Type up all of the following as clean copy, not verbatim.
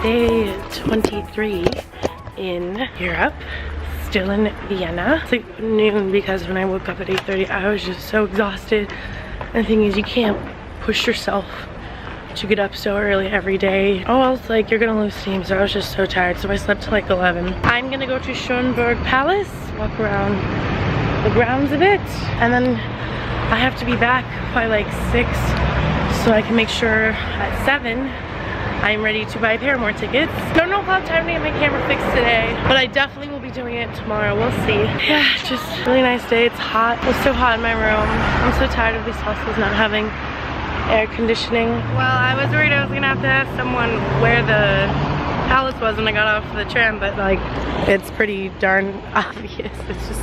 Day 23 in Europe, still in Vienna. It's like noon because when I woke up at 8:30 I was just so exhausted. And the thing is, you can't push yourself to get up so early every day. Oh, else like you're gonna lose steam, so I was just so tired. So I slept till like 11. I'm gonna go to Schloss Palace, walk around the grounds a bit, and then I have to be back by like 6 so I can make sure at 7 I'm ready to buy Paramore tickets. Don't know if I'll have time to get my camera fixed today, but I definitely will be doing it tomorrow. We'll see. Yeah, just really nice day. It's hot. It was so hot in my room. I'm so tired of these hostels not having air conditioning. Well, I was worried I was gonna have to ask someone where the palace was when I got off the tram, but like it's pretty darn obvious. It's just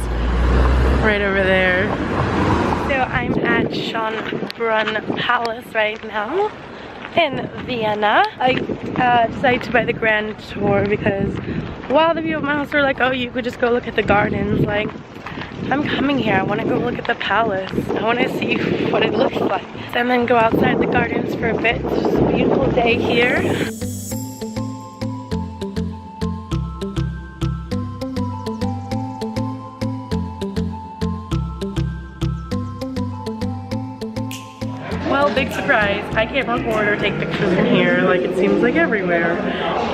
right over there. So I'm at Schonbrunn Palace right now in Vienna. I decided to buy the grand tour because while the people at my house were like, oh, you could just go look at the gardens, like I'm coming here. I want to go look at the palace. I want to see what it looks like. And then go outside the gardens for a bit. It's just a beautiful day here. Well, big surprise. I can't record or take pictures in here. Like, it seems like everywhere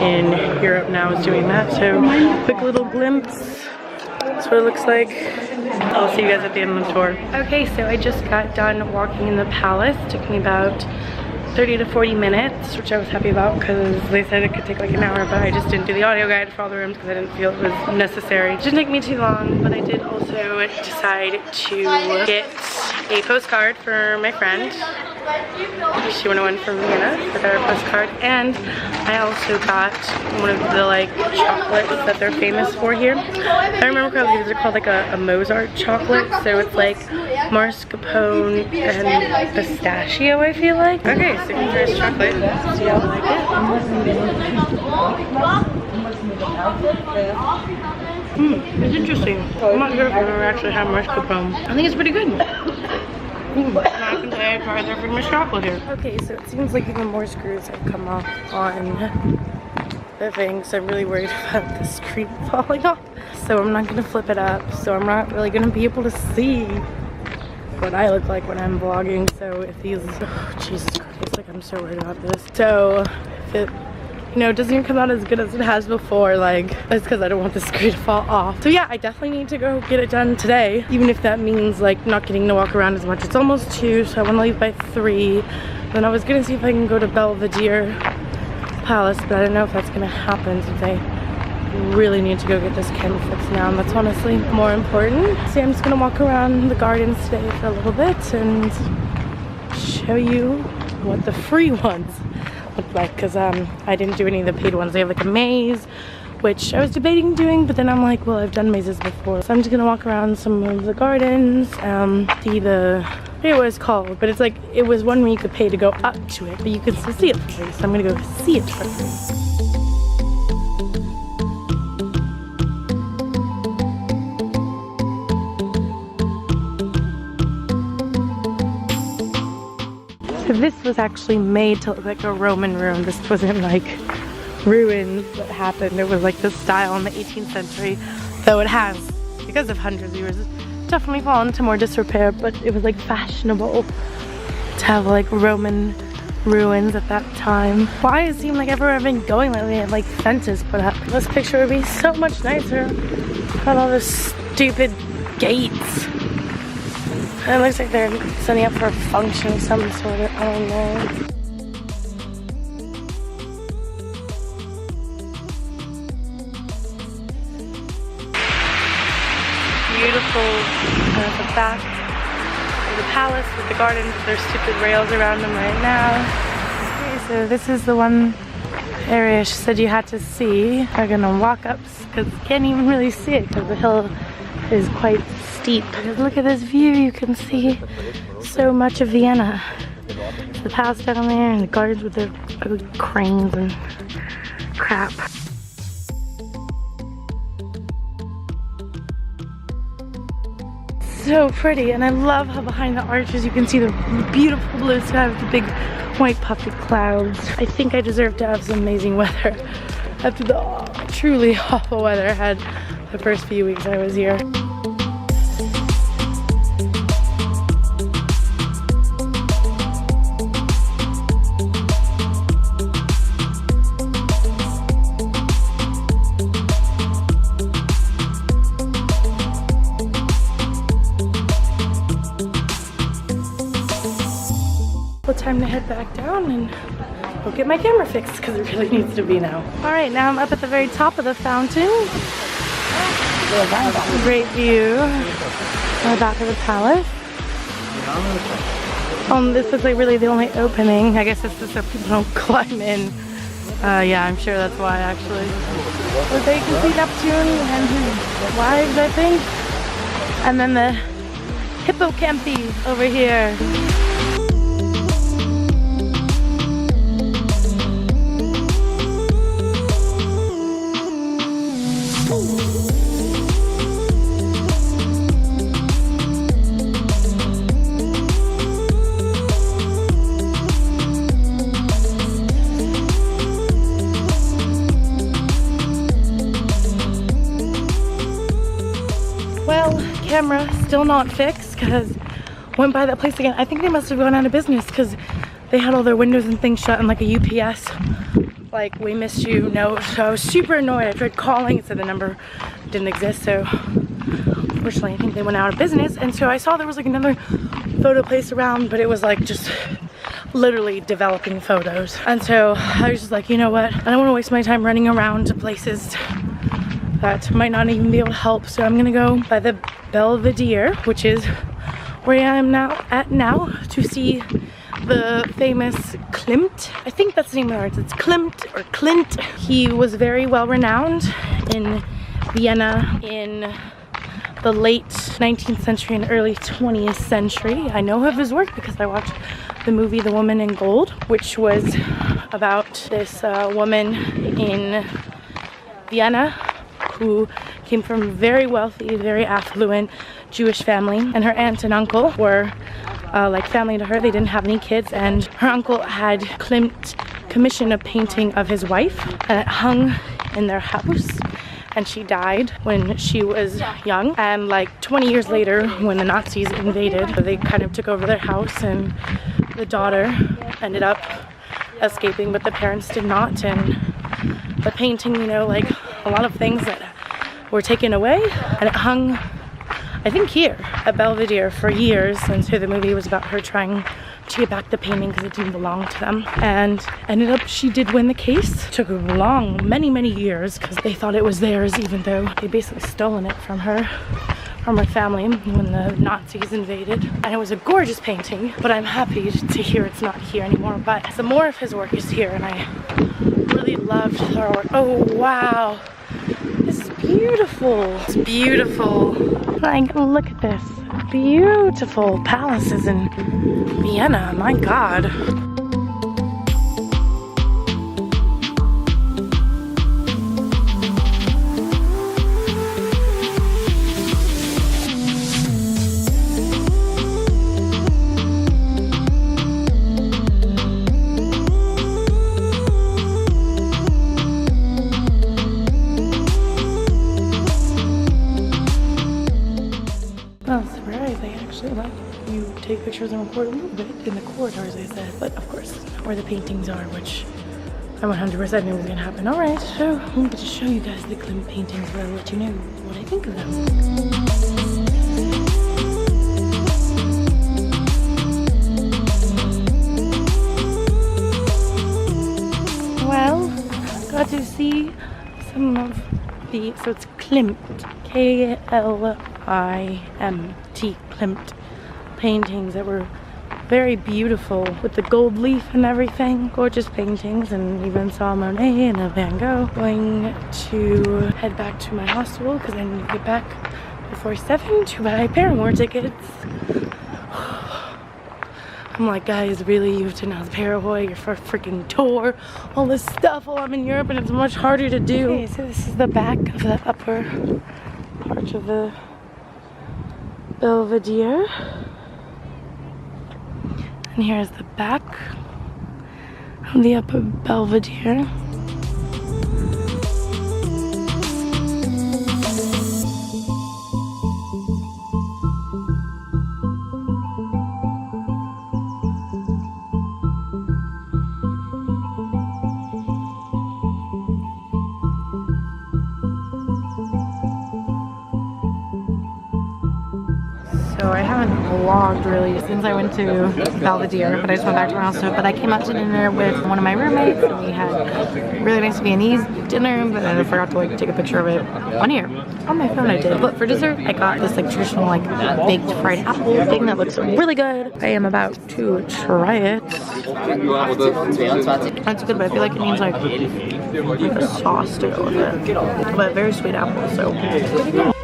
in Europe now is doing that. So, quick little glimpse. That's what it looks like. I'll see you guys at the end of the tour. Okay, so I just got done walking in the palace. It took me about 30 to 40 minutes, which I was happy about because they said it could take like an hour, but I just didn't do the audio guide for all the rooms because I didn't feel it was necessary. It didn't take me too long, but I did also decide to get a postcard for my friend. She wanted one from Vienna, so I got her postcard, and I also got one of the like chocolates that they're famous for here. I remember correctly, these are called like a Mozart chocolate, so it's like mascarpone and pistachio, I feel like. Okay, so here's chocolate. See how I like it? It's interesting. I'm not sure if I've ever actually had mascarpone. I think it's pretty good. I can say I tried their famous chocolate here. Okay, so it seems like even more screws have come off on the thing, so I'm really worried about the screen falling off. So I'm not gonna flip it up, so I'm not really gonna be able to see what I look like when I'm vlogging. So if these, oh, Jesus Christ, like I'm so worried about this. So if it, you know, doesn't even come out as good as it has before, like that's because I don't want the screw to fall off. So yeah, I definitely need to go get it done today, even if that means like not getting to walk around as much. It's almost 2, so I want to leave by 3. Then I was gonna see if I can go to Belvedere Palace, but I don't know if that's gonna happen since I really need to go get this camera fixed now, and that's honestly more important. So I'm just gonna walk around the gardens today for a little bit and show you what the free ones look like, because I didn't do any of the paid ones. They have like a maze, which I was debating doing, but then I'm like, well, I've done mazes before. So I'm just gonna walk around some of the gardens, see the, I forget what it's called, but it's like, it was one where you could pay to go up to it, but you can still see it for free, so I'm gonna go see it for free. So this was actually made to look like a Roman room. This wasn't like ruins that happened. It was like this style in the 18th century, though it has, because of hundreds of years, definitely fallen into more disrepair, but it was like fashionable to have like Roman ruins at that time. Why it seemed like everywhere I've been going lately, they have like fences put up. This picture would be so much nicer without all this stupid gates. And it looks like they're setting up for a function of some sort of, I don't know. Beautiful at the back of the palace with the gardens with their stupid rails around them right now. Okay, so this is the one area she said you had to see. I'm gonna walk up because you can't even really see it because the hill is quite steep. Look at this view, you can see so much of Vienna. The palace down there and the gardens with the ugly cranes and crap. so pretty, and I love how behind the arches you can see the beautiful blue sky with the big white puffy clouds. I think I deserve to have some amazing weather after the truly awful weather I had the first few weeks I was here. Time to head back down and go get my camera fixed because it really needs to be now. All right, now I'm up at the very top of the fountain. Great view on the back of the palace. This is like really the only opening. I guess this is so people don't climb in. Yeah, I'm sure that's why actually. But they can see Neptune and his wives, I think. And then the hippocampi over here. Camera still not fixed because went by that place again. I think they must have gone out of business because they had all their windows and things shut and like a UPS like we missed you note. So I was super annoyed. I tried calling, it said the number didn't exist, so unfortunately I think they went out of business. And so I saw there was like another photo place around, but it was like just literally developing photos. And so I was just like, you know what, I don't want to waste my time running around to places that might not even be able to help. So I'm gonna go by the Belvedere, which is where I am now to see the famous Klimt. I think that's the name of the artist. It's Klimt or Clint. He was very well renowned in Vienna in the late 19th century and early 20th century. I know of his work because I watched the movie The Woman in Gold, which was about this woman in Vienna who came from a very wealthy, very affluent Jewish family, and her aunt and uncle were like family to her. They didn't have any kids, and her uncle had Klimt commission a painting of his wife, and it hung in their house, and she died when she was young. And like 20 years later, when the Nazis invaded, they kind of took over their house, and the daughter ended up escaping, but the parents did not. And the painting, you know, like a lot of things that were taken away, and it hung, I think, here at Belvedere for years. And so the movie was about her trying to get back the painting because it didn't belong to them, and ended up she did win the case. Took long, many years, because they thought it was theirs, even though they basically stolen it from her family when the Nazis invaded. And it was a gorgeous painting, but I'm happy to hear it's not here anymore. But some more of his work is here, and I really loved her work. Oh wow, this is beautiful. It's beautiful. Like, look at this. Beautiful palaces in Vienna, my God. Take pictures and record a little bit in the corridors, they said, but of course where the paintings are, which I 100% knew was gonna happen. All right, so I'm going to show you guys the Klimt paintings, but I'll let you know what I think of them. Well, got to see some of the, so it's Klimt, K-L-I-M-T, Klimt paintings that were very beautiful with the gold leaf and everything. Gorgeous paintings, and even saw Monet and a Van Gogh. Going to head back to my hostel because I need to get back before 7 to buy Paramore tickets. I'm like, guys, really, you have to announce Paraguay, your first freaking tour, all this stuff while I'm in Europe, and it's much harder to do. Okay, so this is the back of the upper part of the Belvedere. And here's the back of the upper Belvedere. So I haven't vlogged really since I went to Belvedere, but I just went back to my house. But I came out to dinner with one of my roommates, and we had really nice Viennese dinner, but then I forgot to like take a picture of it on here. On my phone I did. But for dessert, I got this like traditional like baked fried apple thing that looks really good. I am about to try it. That's good, but I feel like it needs like a sauce to go with it. But very sweet apple, so pretty good.